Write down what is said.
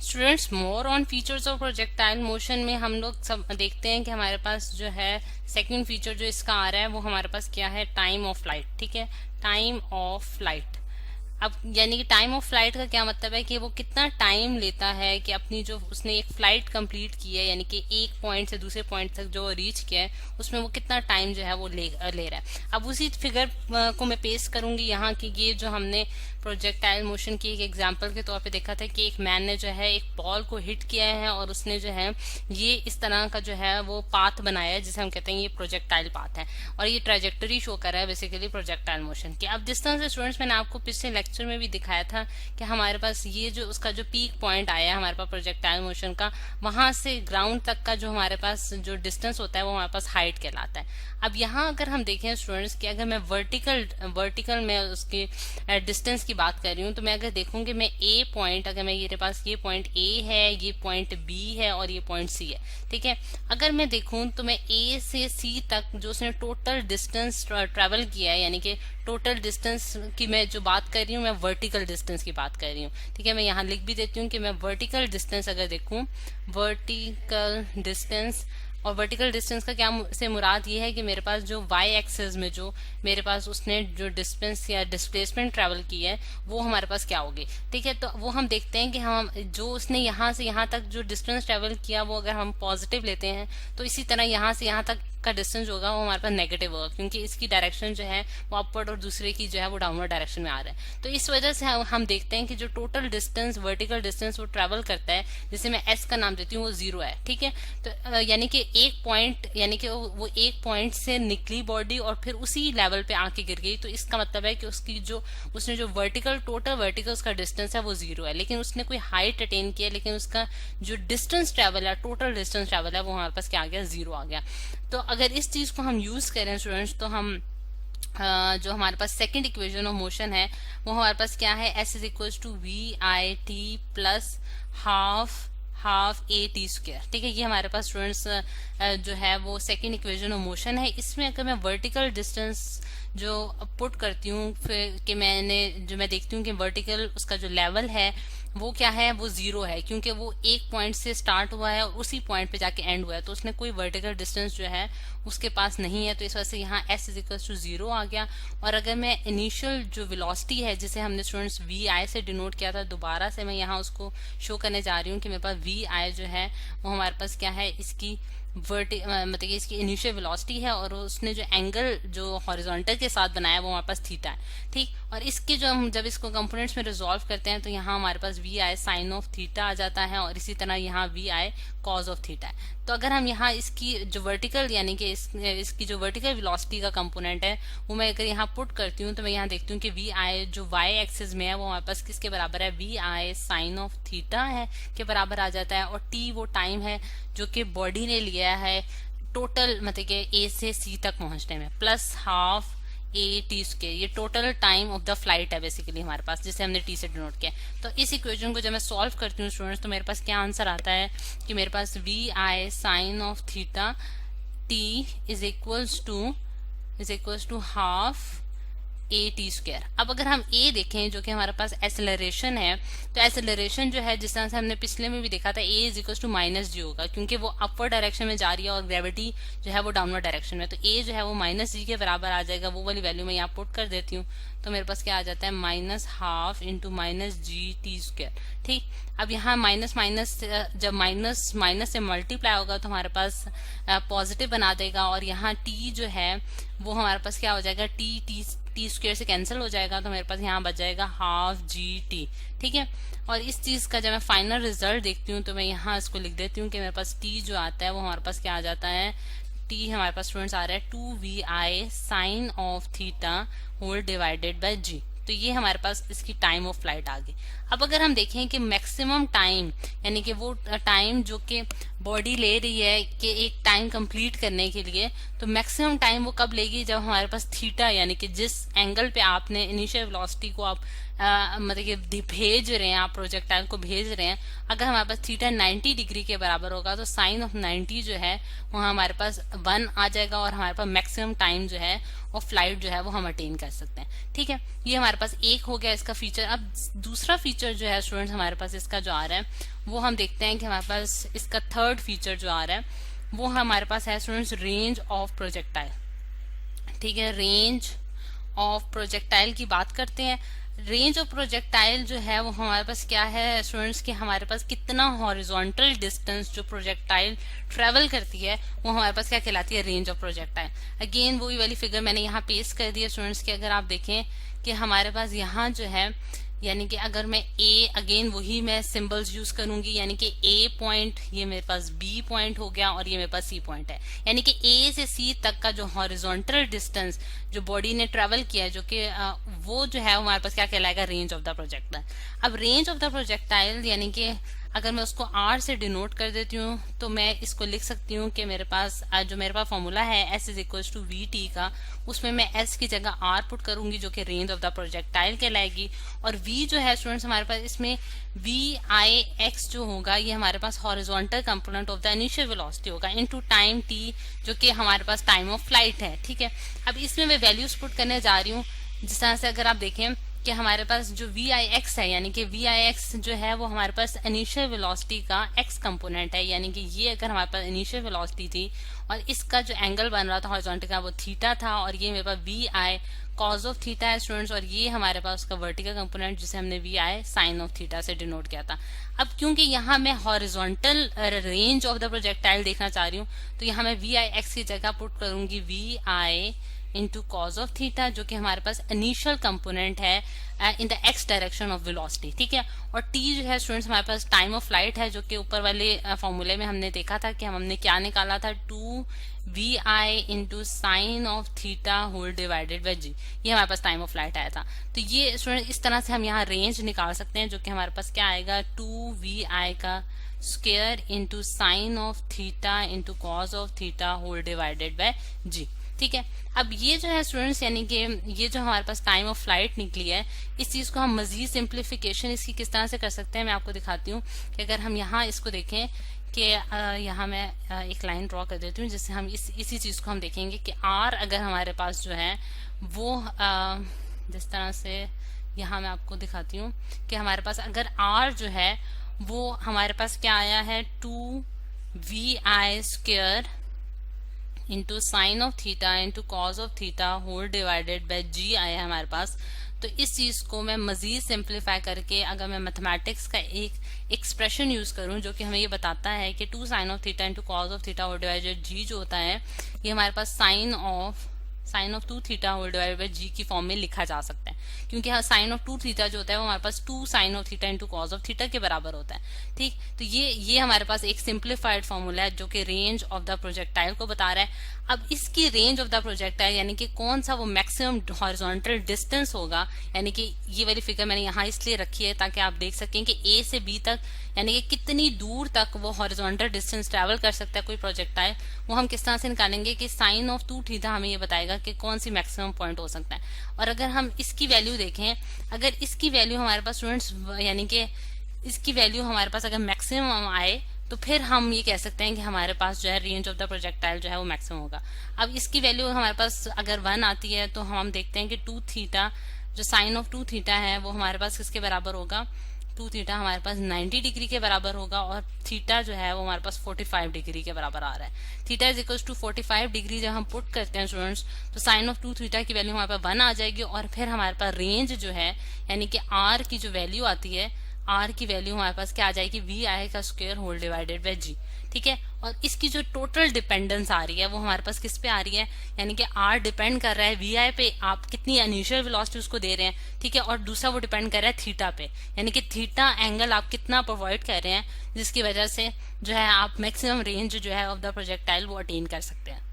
Students, more on features of projectile motion में हम लोग सब देखते हैं कि हमारे पास जो है सेकंड फीचर जो इसका आ रहा है वो हमारे पास क्या है, टाइम ऑफ फ्लाइट। ठीक है, टाइम ऑफ फ्लाइट। अब यानी कि टाइम ऑफ फ्लाइट का क्या मतलब है कि वो कितना टाइम लेता है कि अपनी जो उसने एक फ्लाइट कंप्लीट की है, यानी कि एक पॉइंट से दूसरे पॉइंट तक जो रीच किया है उसमें वो कितना टाइम जो है वो ले रहा है। अब उसी फिगर को मैं पेश करूंगी यहाँ की। ये जो हमने प्रोजेक्टाइल मोशन की एक एग्जांपल के तौर पे देखा था कि एक मैन ने जो है एक बॉल को हिट किया है और उसने जो है ये इस तरह का जो है वो पाथ बनाया है जिसे हम कहते हैं ये प्रोजेक्टाइल पाथ है, और ये ट्रेजेक्टरी शो कर रहा है बेसिकली प्रोजेक्टाइल मोशन की। अब जिस तरह से स्टूडेंट्स मैंने आपको पिछले लेक्चर में भी दिखाया था कि हमारे पास ये जो उसका जो पीक पॉइंट आया है हमारे पास प्रोजेक्टाइल मोशन का, वहां से ग्राउंड तक का जो हमारे पास जो डिस्टेंस होता है वो हमारे पास हाइट कहलाता है। अब यहाँ अगर हम देखें स्टूडेंट्स कि अगर मैं वर्टिकल में उसकी डिस्टेंस की बात कर रही हूँ, तो मैं अगर देखूंगी मैं ए पॉइंट, अगर मैं मेरे पास ये पॉइंट ए है, ये पॉइंट बी है और ये पॉइंट सी है। ठीक है, अगर मैं देखूं तो मैं ए से सी तक जो उसने टोटल डिस्टेंस ट्रेवल किया है, यानी कि टोटल डिस्टेंस की मैं जो बात कर रही हूँ मैं वर्टिकल डिस्टेंस की बात कर रही हूँ। ठीक है, मैं यहाँ लिख भी देती हूँ कि मैं वर्टिकल डिस्टेंस अगर देखूं, वर्टिकल डिस्टेंस, और वर्टिकल डिस्टेंस का क्या से मुराद ये है कि मेरे पास जो वाई एक्सिस में जो मेरे पास उसने जो डिस्टेंस या डिस्प्लेसमेंट ट्रेवल की है वो हमारे पास क्या होगी। ठीक है, तो वो हम देखते हैं कि हम जो उसने यहाँ से यहाँ तक जो डिस्टेंस ट्रेवल किया वो अगर हम पॉजिटिव लेते हैं तो इसी तरह यहाँ से यहाँ तक का डिस्टेंस होगा वो हमारे पास नेगेटिव होगा, क्योंकि इसकी डायरेक्शन जो है वो अपवर्ड और दूसरे की जो है वो डाउनवर्ड डायरेक्शन में आ रहा है। तो इस वजह से हम देखते हैं कि जो टोटल डिस्टेंस वर्टिकल डिस्टेंस वो ट्रेवल करता है, जिसे मैं एस का नाम देती हूँ, वो 0 है। ठीक है, तो यानी कि एक पॉइंट, यानी कि वो एक पॉइंट से निकली बॉडी और फिर उसी लेवल पे आके गिर गई, तो इसका मतलब है कि उसकी जो उसने जो टोटल वर्टिकल उसका डिस्टेंस है वो 0 है, लेकिन उसने कोई हाइट अटेन किया, लेकिन उसका जो डिस्टेंस ट्रेवल है, टोटल डिस्टेंस ट्रेवल है, वो हमारे पास क्या आ गया, 0 आ गया। तो अगर इस चीज को हम यूज करें स्टूडेंट्स, तो हम जो हमारे पास सेकंड इक्वेशन ऑफ मोशन है वो हमारे पास क्या है, S is equal to V I T plus half A T square. ठीक है, ये हमारे पास स्टूडेंट्स जो है वो सेकंड इक्वेशन ऑफ मोशन है। इसमें अगर मैं वर्टिकल डिस्टेंस जो पुट करती हूँ फिर कि मैं देखती हूँ कि वर्टिकल उसका जो लेवल है वो क्या है, वो 0 है, क्योंकि वो एक पॉइंट से स्टार्ट हुआ है और उसी पॉइंट पे जाके एंड हुआ है, तो उसने कोई वर्टिकल डिस्टेंस जो है उसके पास नहीं है, तो इस वजह से यहाँ s इज इक्वल टू 0 आ गया। और अगर मैं इनिशियल जो वेलोसिटी है जिसे हमने स्टूडेंट्स वी आई से डिनोट किया था, दोबारा से मैं यहाँ उसको शो करने जा रही हूँ कि मेरे पास वी आई जो है वो हमारे पास क्या है, इसकी मतलब कि इसकी इनिशियल वेलोसिटी है, और उसने जो एंगल जो हॉरिजॉन्टल के साथ बनाया वो हमारे पास थीटा है। ठीक, और इसके जो हम जब इसको कंपोनेंट्स में रिजॉल्व करते हैं तो यहाँ हमारे पास v I sine of theta आ जाता है, और इसी तरह यहाँ v i cos of theta है। तो अगर हम यहाँ इसकी जो वर्टिकल यानी कि इसकी जो वर्टिकल वेलोसिटी का कंपोनेंट है वो मैं अगर यहाँ पुट करती हूँ, तो मैं यहाँ देखती हूँ कि वी आई जो वाई एक्सिस में है वो हमारे पास किसके बराबर है, V I sine of theta है के बराबर आ जाता है, और टी वो टाइम है जो कि बॉडी ने लिया है टोटल मतलब कि ए से सी तक पहुंचने में, plus half A T square, ये total time of the flight है बेसिकली हमारे पास, जिसे हमने टी से डिनोट किया। तो इस इक्वेशन को जब मैं सॉल्व करती हूँ स्टूडेंट्स, तो मेरे पास क्या आंसर आता है कि मेरे पास v I sine of theta t is equals to half A T square. अब अगर हम ए देखें जो कि हमारे पास एसेलरेशन है, तो एसेलरेशन जो है जिस तरह से हमने पिछले में भी देखा था, ए इज इक्वल टू माइनस जी होगा, क्योंकि वो अपवर्ड डायरेक्शन में जा रही है और ग्रेविटी जो है वो डाउनवर्ड डायरेक्शन में, तो ए जो है वो माइनस जी के बराबर आ जाएगा। वो वाली वैल्यू मैं यहाँ पुट कर देती हूँ, तो मेरे पास क्या आ जाता है, minus half into minus G T square. ठीक, अब यहाँ माइनस माइनस जब माइनस माइनस से मल्टीप्लाई होगा तो हमारे पास पॉजिटिव बना देगा, और यहाँ टी जो है वो हमारे पास क्या हो जाएगा, टी स्क्वायर से कैंसिल हो जाएगा, तो मेरे पास यहाँ बच जाएगा हाफ जी टी। ठीक है, और इस चीज का जब मैं फाइनल रिजल्ट देखती हूँ तो मैं यहाँ इसको लिख देती हूँ कि मेरे पास टी जो आता है वो हमारे पास क्या आ जाता है, टी हमारे पास स्टूडेंट्स आ रहा है 2vi sine of theta whole divided by g. तो ये हमारे पास इसकी टाइम ऑफ फ्लाइट आ गई। अब अगर हम देखें कि मैक्सिमम टाइम यानी कि वो टाइम जो कि बॉडी ले रही है कि एक टाइम कंप्लीट करने के लिए, तो मैक्सिमम टाइम वो कब लेगी, जब हमारे पास थीटा यानी कि जिस एंगल पे आपने इनिशियल वेलोसिटी को आप मतलब कि भेज रहे हैं, आप प्रोजेक्टाइल को भेज रहे हैं, अगर हमारे पास थीटा 90 डिग्री के बराबर होगा तो साइन ऑफ 90 जो है वो हमारे पास 1 आ जाएगा और हमारे पास मैक्सिमम टाइम जो है और फ्लाइट जो है वो हम अटेन कर सकते हैं। ठीक है, ये हमारे पास एक हो गया इसका फीचर। अब दूसरा फीचर जो है स्टूडेंट्स हमारे पास इसका जो आ रहा है वो हम देखते हैं कि हमारे पास इसका थर्ड फीचर जो आ रहा है वो हमारे पास है स्टूडेंट्स रेंज ऑफ प्रोजेक्टाइल। ठीक है, रेंज ऑफ प्रोजेक्टाइल की बात करते हैं। रेंज ऑफ प्रोजेक्टाइल जो है वो हमारे पास क्या है स्टूडेंट्स कि हमारे पास कितना हॉरिजॉन्टल डिस्टेंस जो प्रोजेक्टाइल ट्रेवल करती है वो हमारे पास क्या कहलाती है, रेंज ऑफ प्रोजेक्टाइल। अगेन वही वाली फिगर मैंने यहाँ पेस्ट कर दी है स्टूडेंट्स कि अगर आप देखें कि हमारे पास यहाँ जो है यानी कि अगर मैं ए, अगेन वही मैं सिंबल्स यूज करूंगी, यानी कि ए पॉइंट ये मेरे पास बी पॉइंट हो गया और ये मेरे पास सी पॉइंट है, यानी कि ए से सी तक का जो हॉरिजॉन्टल डिस्टेंस जो बॉडी ने ट्रेवल किया है जो कि वो जो है हमारे पास क्या कहलाएगा, रेंज ऑफ द प्रोजेक्टाइल। अब रेंज ऑफ द प्रोजेक्टाइल यानी कि अगर मैं उसको आर से डिनोट कर देती हूँ तो मैं इसको लिख सकती हूँ कि मेरे पास जो मेरे पास फॉर्मूला है S is equal to V T का, उसमें मैं एस की जगह आर पुट करूंगी जो कि रेंज ऑफ द प्रोजेक्टाइल कहलाएगी। और वी जो है स्टूडेंट्स हमारे पास इसमें वी आई एक्स जो होगा ये हमारे पास horizontal component of the initial velocity होगा इनटू टाइम टी जो कि हमारे पास टाइम ऑफ फ्लाइट है। ठीक है, अब इसमें मैं वैल्यूज पुट करने जा रही हूँ जिस तरह से अगर आप देखें कि हमारे पास जो वी आई एक्स है यानी कि वी आई एक्स जो है वो हमारे पास इनिशियल वेलोसिटी का एक्स कंपोनेंट है, यानी कि ये अगर हमारे पास इनिशियल वेलोसिटी थी और इसका जो एंगल बन रहा था हॉरिजॉन्टल का वो थीटा था और ये मेरे पास v i cos of theta है स्टूडेंट्स, और ये हमारे पास उसका वर्टिकल कंपोनेंट जिसे हमने v I sine of theta से डिनोट किया था। अब क्योंकि यहाँ मैं horizontal range of the projectile देखना चाह रही हूँ तो यहाँ मैं वी आई एक्स की जगह पुट करूंगी V I into cos of theta जो कि हमारे पास इनिशियल कंपोनेंट है in the x direction of velocity. ठीक है, और टी जो है स्टूडेंट्स हमारे पास टाइम ऑफ फ्लाइट है जो कि ऊपर वाले फॉर्मूले में हमने देखा था कि हमने क्या निकाला था, 2 v I into sine of theta whole divided by g, ये हमारे पास टाइम ऑफ फ्लाइट आया था। तो ये स्टूडेंट इस तरह से हम यहाँ रेंज निकाल सकते हैं जो कि हमारे पास क्या आएगा, 2 वी आई का square into sine of theta into cos of theta whole divided by g. ठीक है, अब ये जो है स्टूडेंट्स यानी कि ये जो हमारे पास टाइम ऑफ फ्लाइट निकली है इस चीज को हम मजीद सिंप्लीफिकेशन इसकी किस तरह से कर सकते हैं मैं आपको दिखाती हूँ कि अगर हम यहाँ इसको देखें कि यहाँ मैं एक लाइन ड्रॉ कर देती हूँ जिससे हम इसी चीज को हम देखेंगे कि आर अगर हमारे पास जो है वो जिस तरह से यहाँ मैं आपको दिखाती हूँ कि हमारे पास अगर आर जो है वो हमारे पास क्या आया है, 2 v i square into sine of theta into cos of theta whole divided by g आया हमारे पास। तो इस चीज को मैं मजीद सिंप्लीफाई करके अगर मैं मैथमेटिक्स का एक एक्सप्रेशन यूज करूं जो कि हमें ये बताता है कि 2 sine of theta into cos of theta whole divided g जो होता है ये हमारे पास sine of 2 theta whole divided by g की फॉर्म में लिखा जा सकता है, क्योंकि साइन ऑफ 2 थीटा जो होता है वो हमारे पास 2 sine of theta into cos of theta के बराबर होता है। ठीक, तो ये हमारे पास एक सिंप्लीफाइड फॉर्मूला है जो कि रेंज ऑफ द प्रोजेक्टाइल को बता रहा है। अब इसकी रेंज ऑफ द प्रोजेक्टाइल यानी कि कौन सा वो मैक्सिमम हॉरिजॉन्टल डिस्टेंस होगा, यानी कि ये वाली फिगर मैंने यहाँ इसलिए रखी है ताकि आप देख सकें कि ए से बी तक यानी कि कितनी दूर तक वो हॉरिजॉन्टल डिस्टेंस ट्रैवल कर सकता है कोई प्रोजेक्टाइल, वो हम किस तरह से निकालेंगे कि साइन ऑफ 2 थीटा हमें ये बताएगा कि कौन सी मैक्सिमम पॉइंट हो सकता है। और अगर हम इसकी वैल्यू देखें, अगर इसकी वैल्यू हमारे पास स्टूडेंट्स यानी कि इसकी वैल्यू हमारे पास अगर मैक्सिमम आए तो फिर हम ये कह सकते हैं कि हमारे पास जो है रेंज ऑफ द प्रोजेक्टाइल जो है वो मैक्सिमम होगा। अब इसकी वैल्यू हमारे पास अगर 1 आती है तो हम देखते हैं कि 2 थीटा जो साइन ऑफ 2 थीटा है वो हमारे पास किसके बराबर होगा, 2 थीटा हमारे पास 90 डिग्री के बराबर होगा और थीटा जो है वो हमारे पास 45 डिग्री के बराबर आ रहा है। Theta is equal to 45 degree जब हम पुट करते हैं स्टूडेंट्स तो साइन ऑफ 2 थीटा की वैल्यू हमारे पास 1 आ जाएगी और फिर हमारे पास रेंज जो है यानी कि आर की जो वैल्यू आती है, आर की वैल्यू हमारे पास क्या आ जाएगी, वी आई का square whole divided by g. ठीक है, और इसकी जो टोटल डिपेंडेंस आ रही है वो हमारे पास किस पे आ रही है, यानी कि आर डिपेंड कर रहा है वी आई पे, आप कितनी इनिशियल वेलोसिटी उसको दे रहे हैं। ठीक है, और दूसरा वो डिपेंड कर रहा है थीटा पे, यानी कि थीटा एंगल आप कितना प्रोवाइड कर रहे हैं जिसकी वजह से जो है आप मैक्सिमम रेंज जो है ऑफ द प्रोजेक्टाइल वो अटेन कर सकते हैं।